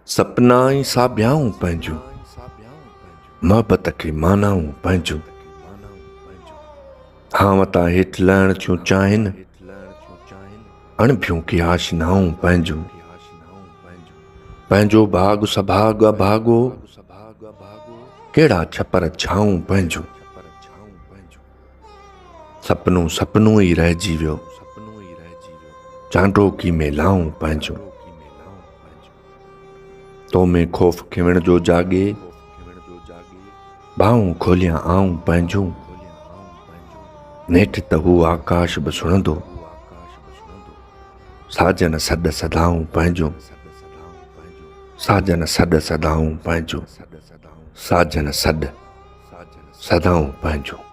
सपना ऐं साभियाऊं पंहिंजूं, محبت खे मानाऊं पंहिंजूं, हावता हेठि लहण थियूं चाहिनि, अणभियूं के आशनाऊं पंहिंजूं, पंहिंजो भाग सभाग अभागो, कहिड़ा छपर छाऊं पंहिंजूं, सपनो सपनो ई रहिजी वियो, चांडोकी में लाऊं पंहिंजूं, तो में खौफ़ खिवण जो जागे, बाहूं खोलियां आऊं पंहिंजूं, नेठि त हू आकाश बि सुणंदो, साजन सॾ सदाऊं पंहिंजूं, साजन सॾ सदाऊं पंहिंजूं, साजन सॾ सदाऊं पंहिंजूं।